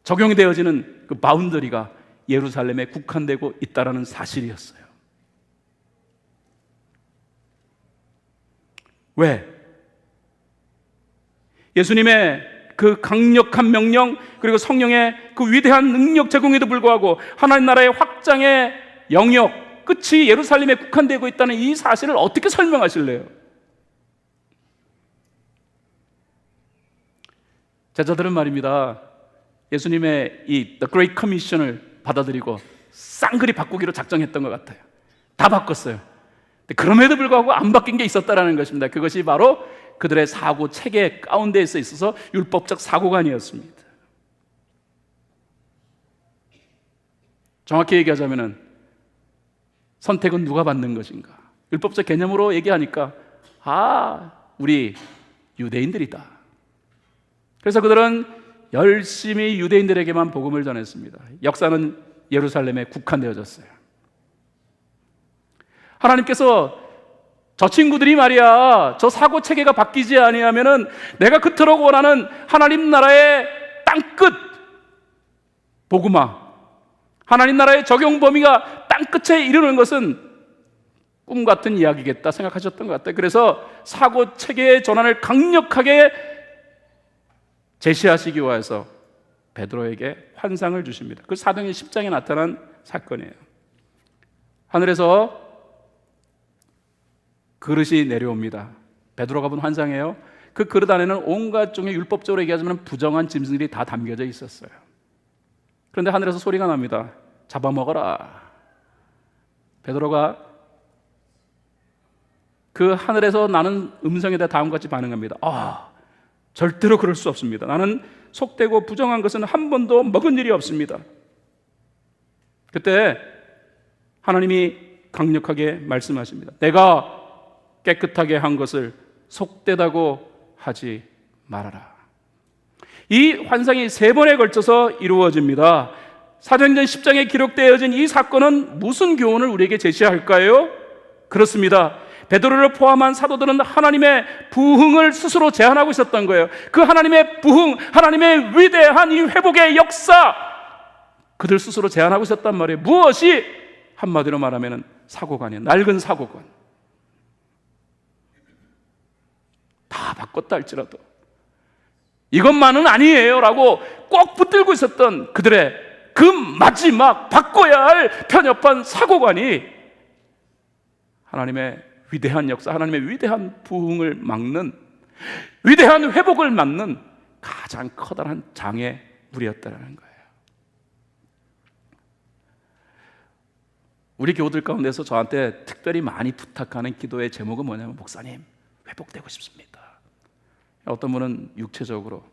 적용이 되어지는 그 바운더리가 예루살렘에 국한되고 있다는 사실이었어요. 왜? 예수님의 그 강력한 명령, 그리고 성령의 그 위대한 능력 제공에도 불구하고 하나님 나라의 확장의 영역, 끝이 예루살렘에 국한되고 있다는 이 사실을 어떻게 설명하실래요? 제자들은 말입니다, 예수님의 이 The Great Commission을 받아들이고 쌍그리 바꾸기로 작정했던 것 같아요. 다 바꿨어요. 그럼에도 불구하고 안 바뀐 게 있었다라는 것입니다. 그것이 바로 그들의 사고 체계 가운데에 있어서 율법적 사고관이었습니다. 정확히 얘기하자면 선택은 누가 받는 것인가? 율법적 개념으로 얘기하니까 우리 유대인들이다. 그래서 그들은 열심히 유대인들에게만 복음을 전했습니다. 역사는 예루살렘에 국한되어졌어요. 하나님께서 저 친구들이 말이야, 저 사고 체계가 바뀌지 아니하면은 내가 그토록 원하는 하나님 나라의 땅끝 복음화, 하나님 나라의 적용 범위가 땅끝에 이르는 것은 꿈 같은 이야기겠다 생각하셨던 것 같아요. 그래서 사고 체계의 전환을 강력하게 제시하시기 위해서 베드로에게 환상을 주십니다. 그 사도행전 10장에 나타난 사건이에요. 하늘에서 그릇이 내려옵니다. 베드로가 본 환상이에요. 그 그릇 안에는 온갖 종의 율법적으로 얘기하자면 부정한 짐승들이 다 담겨져 있었어요. 그런데 하늘에서 소리가 납니다. 잡아먹어라. 베드로가 그 하늘에서 나는 음성에 대해 다음과 같이 반응합니다. 절대로 그럴 수 없습니다. 나는 속되고 부정한 것은 한 번도 먹은 일이 없습니다. 그때 하나님이 강력하게 말씀하십니다. 내가 깨끗하게 한 것을 속되다고 하지 말아라. 이 환상이 3번에 걸쳐서 이루어집니다. 사도행전 10장에 기록되어진 이 사건은 무슨 교훈을 우리에게 제시할까요? 그렇습니다. 베드로를 포함한 사도들은 하나님의 부흥을 스스로 제안하고 있었던 거예요. 그 하나님의 부흥, 하나님의 위대한 이 회복의 역사, 그들 스스로 제안하고 있었단 말이에요. 무엇이? 한마디로 말하면 사고관이에요. 낡은 사고관. 다 바꿨다 할지라도 이것만은 아니에요 라고 꼭 붙들고 있었던 그들의 그 마지막 바꿔야 할 편협한 사고관이 하나님의 위대한 역사, 하나님의 위대한 부흥을 막는, 위대한 회복을 막는 가장 커다란 장애물이었다는 거예요. 우리 교우들 가운데서 저한테 특별히 많이 부탁하는 기도의 제목은 뭐냐면, 목사님 회복되고 싶습니다. 어떤 분은 육체적으로,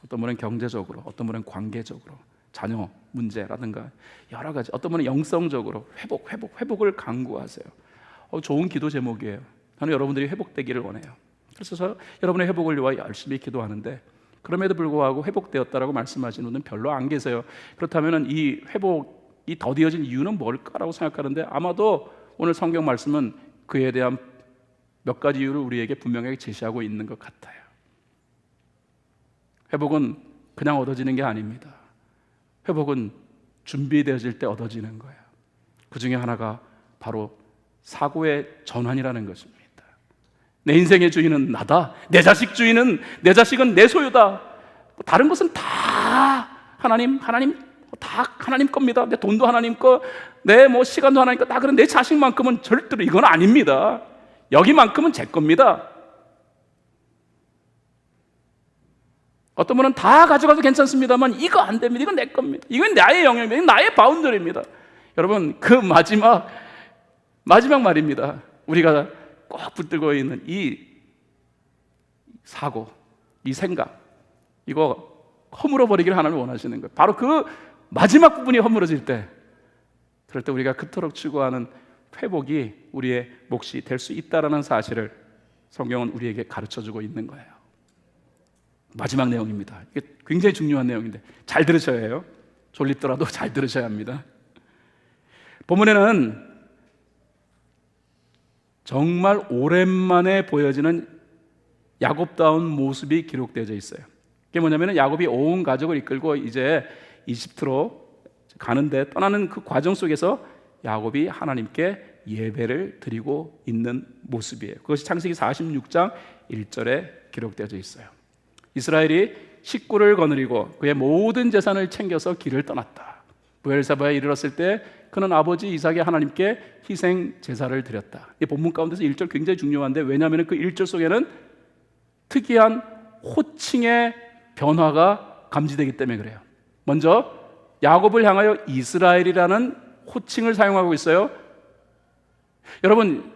어떤 분은 경제적으로, 어떤 분은 관계적으로, 자녀 문제라든가 여러 가지, 어떤 분은 영성적으로 회복을 강구하세요. 좋은 기도 제목이에요. 저는 여러분들이 회복되기를 원해요. 그래서 여러분의 회복을 위하여 열심히 기도하는데, 그럼에도 불구하고 회복되었다라고 말씀하시는 분은 별로 안 계세요. 그렇다면 이 회복이 더디어진 이유는 뭘까라고 생각하는데, 아마도 오늘 성경 말씀은 그에 대한 몇 가지 이유를 우리에게 분명하게 제시하고 있는 것 같아요. 회복은 그냥 얻어지는 게 아닙니다. 회복은 준비되어질 때 얻어지는 거예요. 그 중에 하나가 바로 사고의 전환이라는 것입니다. 내 인생의 주인은 나다. 내 자식은 내 소유다. 다른 것은 다 하나님 다 하나님 겁니다. 내 돈도 하나님 거, 내 시간도 하나님 거. 다 그런 내 자식만큼은 절대로 이건 아닙니다. 여기만큼은 제 겁니다. 어떤 분은 다 가져가도 괜찮습니다만 이거 안 됩니다. 이건 내 겁니다. 이건 나의 영역입니다. 이건 나의 바운더리입니다. 여러분, 그 마지막 말입니다. 우리가 꼭 붙들고 있는 이 사고, 이 생각, 이거 허물어버리기를 하나님을 원하시는 거예요. 바로 그 마지막 부분이 허물어질 때, 그럴 때 우리가 그토록 추구하는 회복이 우리의 몫이 될 수 있다는 사실을 성경은 우리에게 가르쳐주고 있는 거예요. 마지막 내용입니다. 이게 굉장히 중요한 내용인데 잘 들으셔야 해요. 졸립더라도 잘 들으셔야 합니다. 본문에는 정말 오랜만에 보여지는 야곱다운 모습이 기록되어져 있어요. 그게 뭐냐면 야곱이 온 가족을 이끌고 이제 이집트로 가는데, 떠나는 그 과정 속에서 야곱이 하나님께 예배를 드리고 있는 모습이에요. 그것이 창세기 46장 1절에 기록되어져 있어요. 이스라엘이 식구를 거느리고 그의 모든 재산을 챙겨서 길을 떠났다. 브엘사바에 이르렀을 때 그는 아버지 이삭의 하나님께 희생 제사를 드렸다. 이 본문 가운데서 1절 굉장히 중요한데, 왜냐하면 그 1절 속에는 특이한 호칭의 변화가 감지되기 때문에 그래요. 먼저 야곱을 향하여 이스라엘이라는 호칭을 사용하고 있어요. 여러분,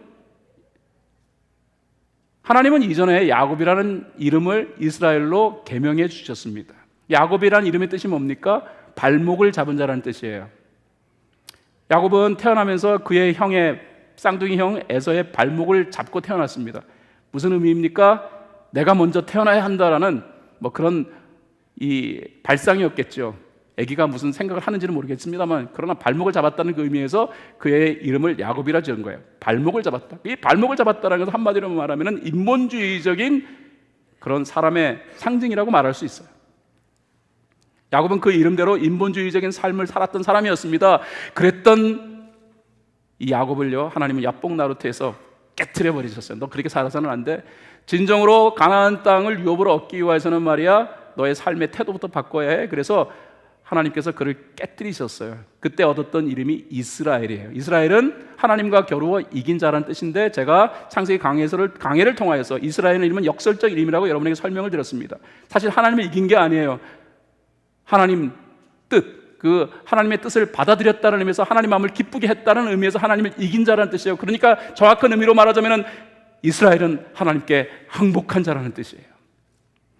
하나님은 이전에 야곱이라는 이름을 이스라엘로 개명해 주셨습니다. 야곱이라는 이름의 뜻이 뭡니까? 발목을 잡은 자라는 뜻이에요. 야곱은 태어나면서 그의 형의 쌍둥이 형 에서의 발목을 잡고 태어났습니다. 무슨 의미입니까? 내가 먼저 태어나야 한다라는 그런 이 발상이었겠죠. 아기가 무슨 생각을 하는지는 모르겠습니다만, 그러나 발목을 잡았다는 그 의미에서 그의 이름을 야곱이라 지은 거예요. 발목을 잡았다. 이 발목을 잡았다는 것은 한마디로 말하면 인본주의적인 그런 사람의 상징이라고 말할 수 있어요. 야곱은 그 이름대로 인본주의적인 삶을 살았던 사람이었습니다. 그랬던 이 야곱을요, 하나님은 야복나루트에서 깨트려 버리셨어요. 너 그렇게 살아서는 안 돼. 진정으로 가나안 땅을 유업으로 얻기 위해서는 말이야, 너의 삶의 태도부터 바꿔야 해. 그래서 하나님께서 그를 깨뜨리셨어요. 그때 얻었던 이름이 이스라엘이에요. 이스라엘은 하나님과 겨루어 이긴 자라는 뜻인데, 제가 창세기 강해를 통하여서 이스라엘의 이름은 역설적 이름이라고 여러분에게 설명을 드렸습니다. 사실 하나님을 이긴 게 아니에요. 하나님 뜻, 그 하나님의 뜻을 받아들였다는 의미에서 하나님 마음을 기쁘게 했다는 의미에서 하나님을 이긴 자라는 뜻이에요. 그러니까 정확한 의미로 말하자면 이스라엘은 하나님께 항복한 자라는 뜻이에요.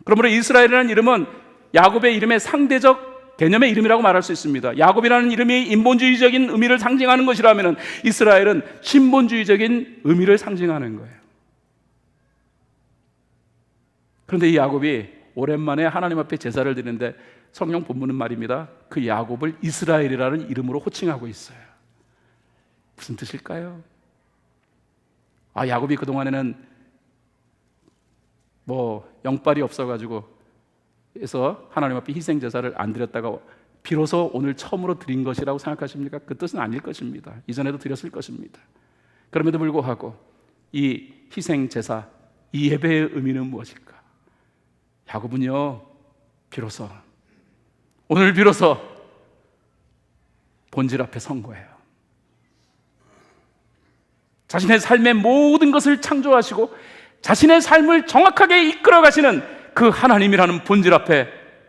그러므로 이스라엘이라는 이름은 야곱의 이름의 상대적 개념의 이름이라고 말할 수 있습니다. 야곱이라는 이름이 인본주의적인 의미를 상징하는 것이라면 이스라엘은 신본주의적인 의미를 상징하는 거예요. 그런데 이 야곱이 오랜만에 하나님 앞에 제사를 드리는데 성경 본문은 말입니다, 그 야곱을 이스라엘이라는 이름으로 호칭하고 있어요. 무슨 뜻일까요? 야곱이 그동안에는 영빨이 없어가지고 그래서 하나님 앞에 희생 제사를 안 드렸다가 비로소 오늘 처음으로 드린 것이라고 생각하십니까? 그 뜻은 아닐 것입니다. 이전에도 드렸을 것입니다. 그럼에도 불구하고 이 희생 제사, 이 예배의 의미는 무엇일까? 야곱은요, 오늘 비로소 본질 앞에 선 거예요. 자신의 삶의 모든 것을 창조하시고 자신의 삶을 정확하게 이끌어 가시는 그 하나님이라는 본질 앞에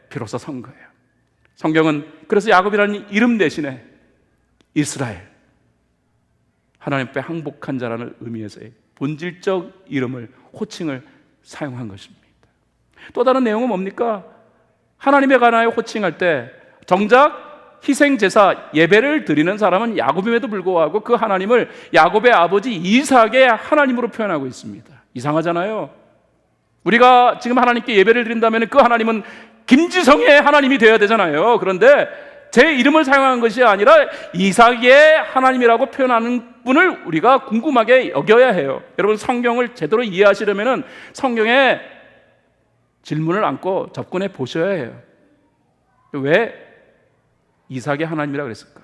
비로소 선 거예요. 성경은 그래서 야곱이라는 이름 대신에 이스라엘, 하나님 앞에 항복한 자라는 의미에서의 본질적 이름을, 호칭을 사용한 것입니다. 또 다른 내용은 뭡니까? 하나님에 관하여 호칭할 때 정작 희생제사 예배를 드리는 사람은 야곱임에도 불구하고 그 하나님을 야곱의 아버지 이삭의 하나님으로 표현하고 있습니다. 이상하잖아요. 우리가 지금 하나님께 예배를 드린다면 그 하나님은 김지성의 하나님이 되어야 되잖아요. 그런데 제 이름을 사용한 것이 아니라 이삭의 하나님이라고 표현하는 분을 우리가 궁금하게 여겨야 해요. 여러분, 성경을 제대로 이해하시려면 성경에 질문을 안고 접근해 보셔야 해요. 왜 이삭의 하나님이라고 그랬을까?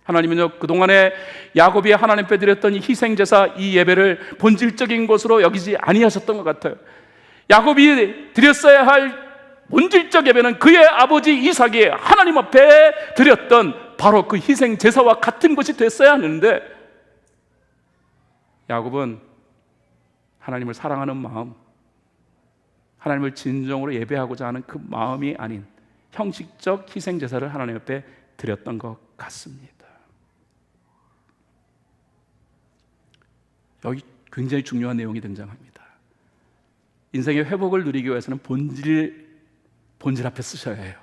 하나님은요, 그동안에 야곱이 하나님 앞에 드렸던 이 희생제사, 이 예배를 본질적인 것으로 여기지 아니하셨던 것 같아요. 야곱이 드렸어야 할 본질적 예배는 그의 아버지 이삭이 하나님 앞에 드렸던 바로 그 희생제사와 같은 것이 됐어야 하는데, 야곱은 하나님을 사랑하는 마음, 하나님을 진정으로 예배하고자 하는 그 마음이 아닌 형식적 희생제사를 하나님 앞에 드렸던 것 같습니다. 여기 굉장히 중요한 내용이 등장합니다. 인생의 회복을 누리기 위해서는 본질 앞에 쓰셔야 해요.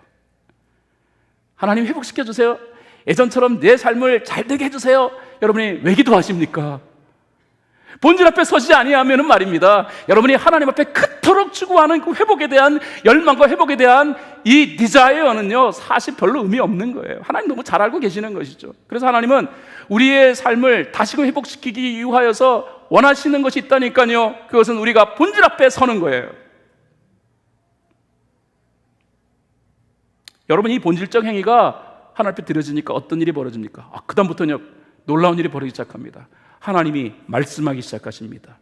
하나님 회복시켜 주세요. 예전처럼 내 삶을 잘되게 해주세요. 여러분이 왜 기도하십니까? 본질 앞에 서지 아니하면 말입니다, 여러분이 하나님 앞에 그토록 추구하는 그 회복에 대한 열망과 회복에 대한 이 디자이어는요, 사실 별로 의미 없는 거예요. 하나님 너무 잘 알고 계시는 것이죠. 그래서 하나님은 우리의 삶을 다시금 회복시키기 위하여서 원하시는 것이 있다니까요. 그것은 우리가 본질 앞에 서는 거예요. 여러분, 이 본질적 행위가 하나님 앞에 드려지니까 어떤 일이 벌어집니까? 그다음부터는요, 놀라운 일이 벌어지기 시작합니다. 하나님이 말씀하기 시작하십니다.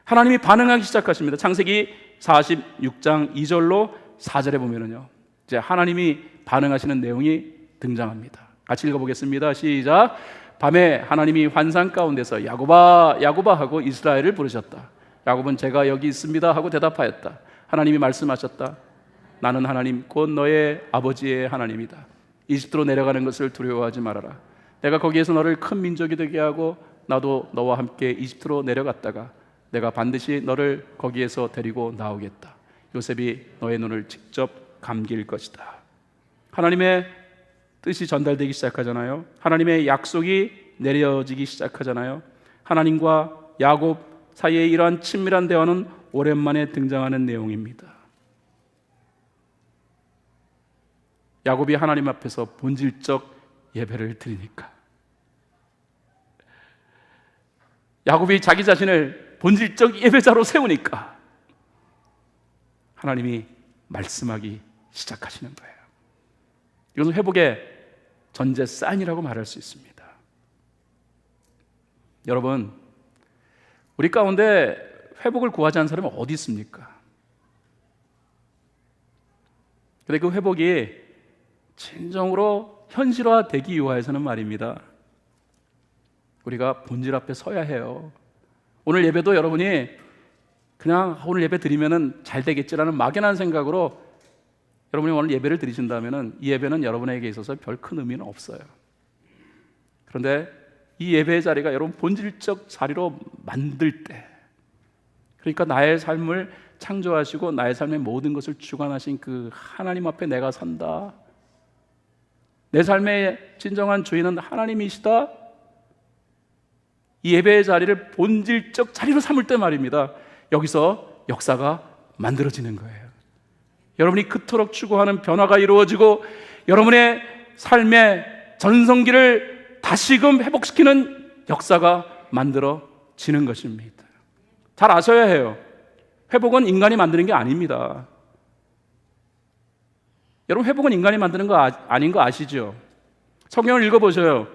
하나님이 반응하기 시작하십니다. 창세기 46장 2절로 4절에 보면은요, 이제 하나님이 반응하시는 내용이 등장합니다. 같이 읽어보겠습니다. 시작. 밤에 하나님이 환상 가운데서 야곱아 야곱아 하고 이스라엘을 부르셨다. 야곱은 제가 여기 있습니다 하고 대답하였다. 하나님이 말씀하셨다. 나는 하나님 곧 너의 아버지의 하나님이다. 이집트로 내려가는 것을 두려워하지 말아라. 내가 거기에서 너를 큰 민족이 되게 하고 나도 너와 함께 이집트로 내려갔다가 내가 반드시 너를 거기에서 데리고 나오겠다. 요셉이 너의 눈을 직접 감길 것이다. 하나님의 뜻이 전달되기 시작하잖아요. 하나님의 약속이 내려지기 시작하잖아요. 하나님과 야곱 사이에 이러한 친밀한 대화는 오랜만에 등장하는 내용입니다. 야곱이 하나님 앞에서 본질적 예배를 드리니까, 야곱이 자기 자신을 본질적 예배자로 세우니까 하나님이 말씀하기 시작하시는 거예요. 이것은 회복의 전제 사인이라고 말할 수 있습니다. 여러분, 우리 가운데 회복을 구하지 않은 사람은 어디 있습니까? 근데 그 회복이 진정으로 현실화되기 위해서는 말입니다, 우리가 본질 앞에 서야 해요. 오늘 예배도 여러분이 그냥 오늘 예배 드리면은 잘 되겠지라는 막연한 생각으로 여러분이 오늘 예배를 드리신다면은 이 예배는 여러분에게 있어서 별 큰 의미는 없어요. 그런데 이 예배의 자리가 여러분 본질적 자리로 만들 때, 그러니까 나의 삶을 창조하시고 나의 삶의 모든 것을 주관하신 그 하나님 앞에 내가 산다, 내 삶의 진정한 주인은 하나님이시다, 이 예배의 자리를 본질적 자리로 삼을 때 말입니다, 여기서 역사가 만들어지는 거예요. 여러분이 그토록 추구하는 변화가 이루어지고 여러분의 삶의 전성기를 다시금 회복시키는 역사가 만들어지는 것입니다. 잘 아셔야 해요. 회복은 인간이 만드는 게 아닙니다. 여러분, 회복은 인간이 만드는 거 아닌 거 아시죠? 성경을 읽어보셔요.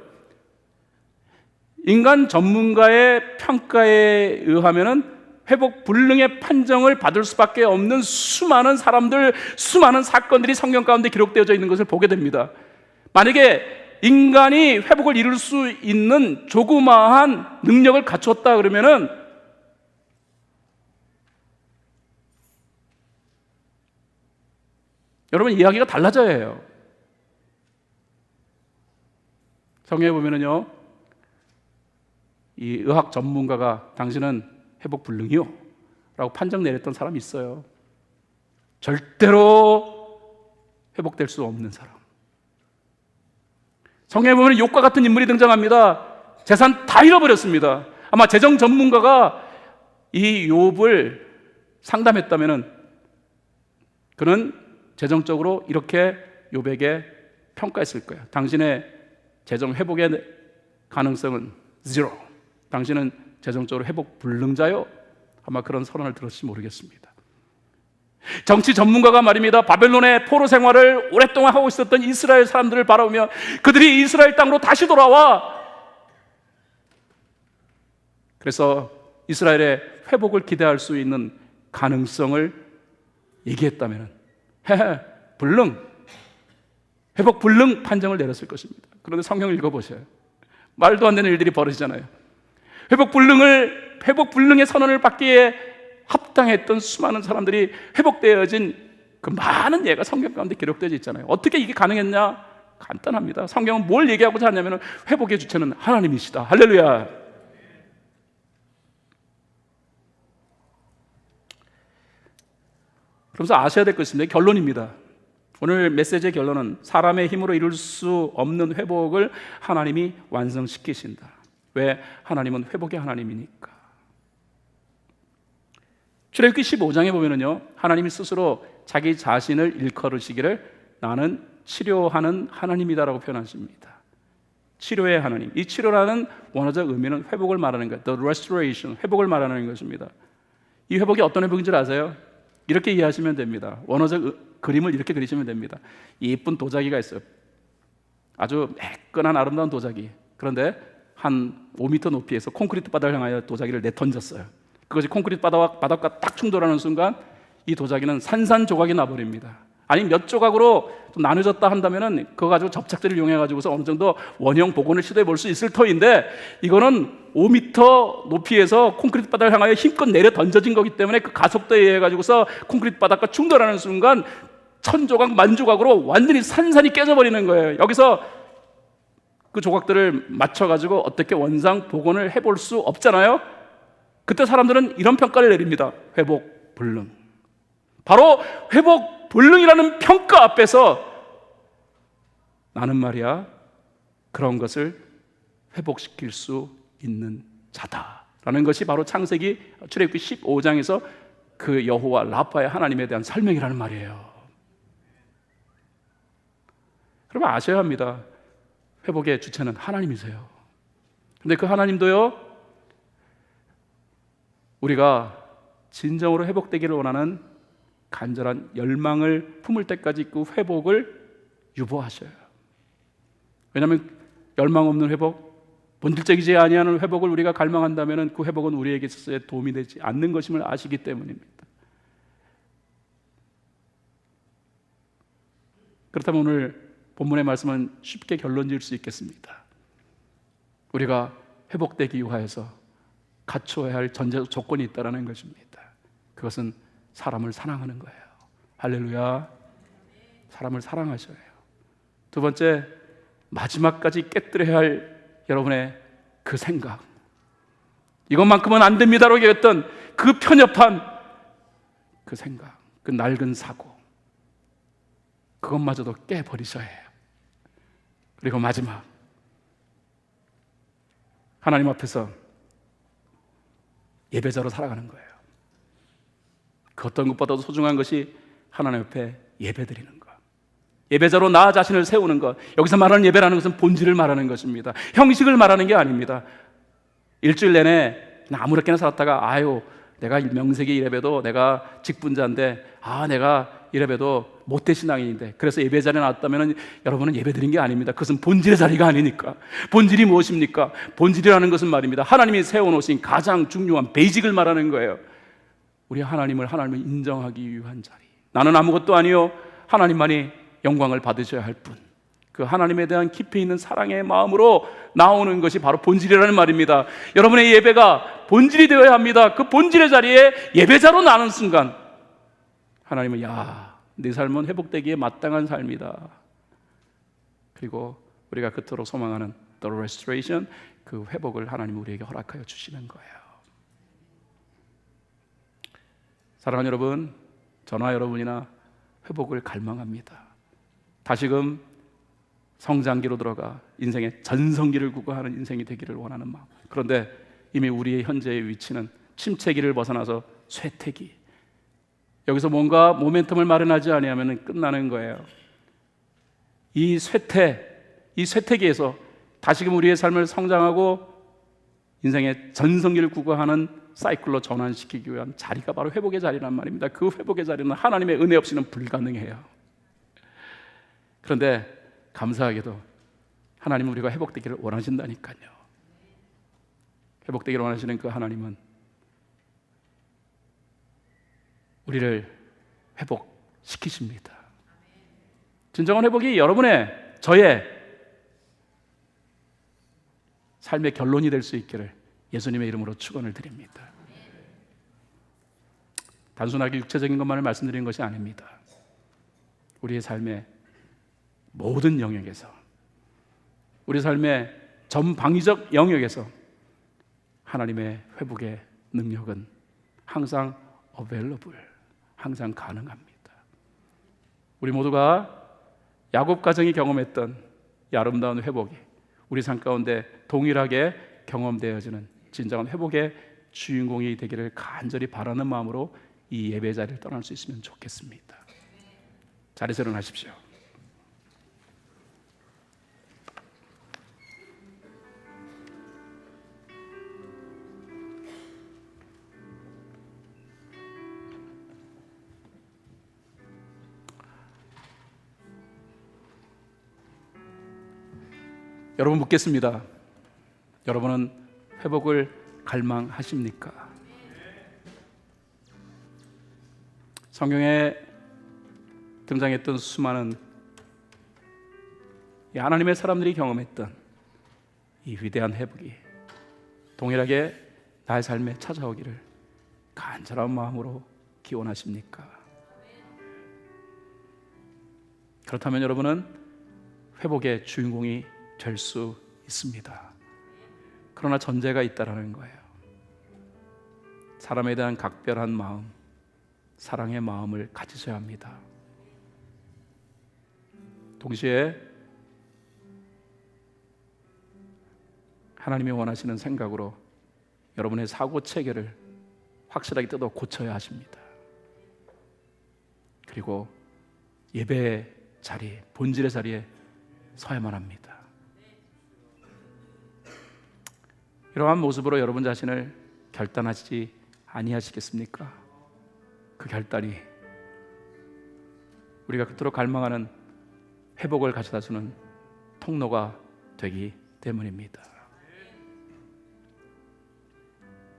인간 전문가의 평가에 의하면은 회복 불능의 판정을 받을 수밖에 없는 수많은 사람들, 수많은 사건들이 성경 가운데 기록되어져 있는 것을 보게 됩니다. 만약에 인간이 회복을 이룰 수 있는 조그마한 능력을 갖췄다 그러면은 여러분, 이야기가 달라져야 해요. 성경에 보면은요, 이 의학 전문가가 당신은 회복 불능이요 라고 판정 내렸던 사람이 있어요. 절대로 회복될 수 없는 사람. 성경에 보면 욥과 같은 인물이 등장합니다. 재산 다 잃어버렸습니다. 아마 재정 전문가가 이 욥을 상담했다면 그는 재정적으로 이렇게 욥에게 평가했을 거예요. 당신의 재정 회복의 가능성은 0. 당신은 재정적으로 회복 불능자요? 아마 그런 선언을 들었을지 모르겠습니다. 정치 전문가가 말입니다, 바벨론의 포로 생활을 오랫동안 하고 있었던 이스라엘 사람들을 바라보며 그들이 이스라엘 땅으로 다시 돌아와, 그래서 이스라엘의 회복을 기대할 수 있는 가능성을 얘기했다면 불능, 회복 불능 판정을 내렸을 것입니다. 그런데 성경을 읽어보셔요. 말도 안 되는 일들이 벌어지잖아요. 회복 불능의 선언을 받기에 합당했던 수많은 사람들이 회복되어진 그 많은 예가 성경 가운데 기록되어 있잖아요. 어떻게 이게 가능했냐? 간단합니다. 성경은 뭘 얘기하고자 하냐면 회복의 주체는 하나님이시다. 할렐루야. 그러면서 아셔야 될 것입니다. 결론입니다. 오늘 메시지의 결론은 사람의 힘으로 이룰 수 없는 회복을 하나님이 완성시키신다. 왜? 하나님은 회복의 하나님이니까. 출애굽기 15장에 보면은요, 하나님이 스스로 자기 자신을 일컬으시기를 나는 치료하는 하나님이다라고 표현하십니다. 치료의 하나님. 이 치료라는 원어적 의미는 회복을 말하는 것, the restoration, 회복을 말하는 것입니다. 이 회복이 어떤 회복인 줄 아세요? 이렇게 이해하시면 됩니다. 원어적 그림을 이렇게 그리시면 됩니다. 예쁜 도자기가 있어요. 아주 매끈한 아름다운 도자기. 그런데 한 5m 높이에서 콘크리트 바닥을 향하여 도자기를 내던졌어요. 그것이 콘크리트 바닥과 딱 충돌하는 순간 이 도자기는 산산조각이 나버립니다. 아니 몇 조각으로 좀 나눠졌다 한다면은 그거 가지고 접착제를 이용해 가지고서 어느 정도 원형 복원을 시도해 볼 수 있을 터인데, 이거는 5m 높이에서 콘크리트 바닥을 향하여 힘껏 내려 던져진 거기 때문에 그 가속도에 의해 가지고서 콘크리트 바닥과 충돌하는 순간 천조각 만조각으로 완전히 산산이 깨져버리는 거예요. 여기서 그 조각들을 맞춰가지고 어떻게 원상 복원을 해볼 수 없잖아요. 그때 사람들은 이런 평가를 내립니다. 회복 불능. 바로 회복 불능이라는 평가 앞에서 나는 말이야 그런 것을 회복시킬 수 있는 자다라는 것이 바로 창세기 출애굽기 15장에서 그 여호와 라파의 하나님에 대한 설명이라는 말이에요. 여러분 아셔야 합니다. 회복의 주체는 하나님이세요. 근데 그 하나님도요, 우리가 진정으로 회복되기를 원하는 간절한 열망을 품을 때까지 그 회복을 유보하셔요. 왜냐하면 열망 없는 회복, 본질적이지 아니하는 회복을 우리가 갈망한다면 그 회복은 우리에게 있어서 도움이 되지 않는 것임을 아시기 때문입니다. 그렇다면 오늘 본문의 말씀은 쉽게 결론 지을 수 있겠습니다. 우리가 회복되기 위하여서 갖추어야 할 전제 조건이 있다는 것입니다. 그것은 사람을 사랑하는 거예요. 할렐루야. 사람을 사랑하셔야 해요. 두 번째, 마지막까지 깨뜨려야 할 여러분의 그 생각, 이것만큼은 안 됩니다라고 얘기했던 그 편협한 그 생각, 그 낡은 사고, 그것마저도 깨버리셔야 해요. 그리고 마지막, 하나님 앞에서 예배자로 살아가는 거예요. 그 어떤 것보다도 소중한 것이 하나님 앞에 예배드리는 것, 예배자로 나 자신을 세우는 것. 여기서 말하는 예배라는 것은 본질을 말하는 것입니다. 형식을 말하는 게 아닙니다. 일주일 내내 그냥 아무렇게나 살았다가 내가 명색이 이래봬도 내가 직분자인데 내가 이래봬도 모태신앙인인데 그래서 예배자리에 나왔다면 여러분은 예배드린 게 아닙니다. 그것은 본질의 자리가 아니니까. 본질이 무엇입니까? 본질이라는 것은 말입니다, 하나님이 세워놓으신 가장 중요한 베이직을 말하는 거예요. 우리 하나님을 인정하기 위한 자리. 나는 아무것도 아니요, 하나님만이 영광을 받으셔야 할 뿐. 그 하나님에 대한 깊이 있는 사랑의 마음으로 나오는 것이 바로 본질이라는 말입니다. 여러분의 예배가 본질이 되어야 합니다. 그 본질의 자리에 예배자로 나는 순간 하나님은 네 삶은 회복되기에 마땅한 삶이다. 그리고 우리가 그토록 소망하는 the restoration, 그 회복을 하나님 우리에게 허락하여 주시는 거예요. 사랑하는 여러분, 저나 여러분이나 회복을 갈망합니다. 다시금 성장기로 들어가 인생의 전성기를 구가하는 인생이 되기를 원하는 마음. 그런데 이미 우리의 현재의 위치는 침체기를 벗어나서 쇠퇴기, 여기서 뭔가 모멘텀을 마련하지 아니하면 끝나는 거예요. 이 쇠퇴기에서 다시금 우리의 삶을 성장하고 인생의 전성기를 구가하는 사이클로 전환시키기 위한 자리가 바로 회복의 자리란 말입니다. 그 회복의 자리는 하나님의 은혜 없이는 불가능해요. 그런데 감사하게도 하나님은 우리가 회복되기를 원하신다니까요. 회복되기를 원하시는 그 하나님은 우리를 회복시키십니다. 진정한 회복이 여러분의, 저의 삶의 결론이 될 수 있기를 예수님의 이름으로 축원을 드립니다. 단순하게 육체적인 것만을 말씀드리는 것이 아닙니다. 우리의 삶의 모든 영역에서, 우리 삶의 전방위적 영역에서 하나님의 회복의 능력은 항상 available, 항상 가능합니다. 우리 모두가 야곱 가정이 경험했던 이 아름다운 회복이 우리 삶 가운데 동일하게 경험되어지는 진정한 회복의 주인공이 되기를 간절히 바라는 마음으로 이 예배 자리를 떠날 수 있으면 좋겠습니다. 자리에서 일어나십시오. 여러분 묻겠습니다. 여러분은 회복을 갈망하십니까? 성경에 등장했던 수많은 이 하나님의 사람들이 경험했던 이 위대한 회복이 동일하게 나의 삶에 찾아오기를 간절한 마음으로 기원하십니까? 그렇다면 여러분은 회복의 주인공이 될 수 있습니다. 그러나 전제가 있다라는 거예요. 사람에 대한 각별한 마음, 사랑의 마음을 가지셔야 합니다. 동시에 하나님이 원하시는 생각으로 여러분의 사고 체계를 확실하게 뜯어 고쳐야 하십니다. 그리고 예배의 자리, 본질의 자리에 서야만 합니다. 이러한 모습으로 여러분 자신을 결단하시지 아니하시겠습니까? 그 결단이 우리가 그토록 갈망하는 회복을 가져다주는 통로가 되기 때문입니다.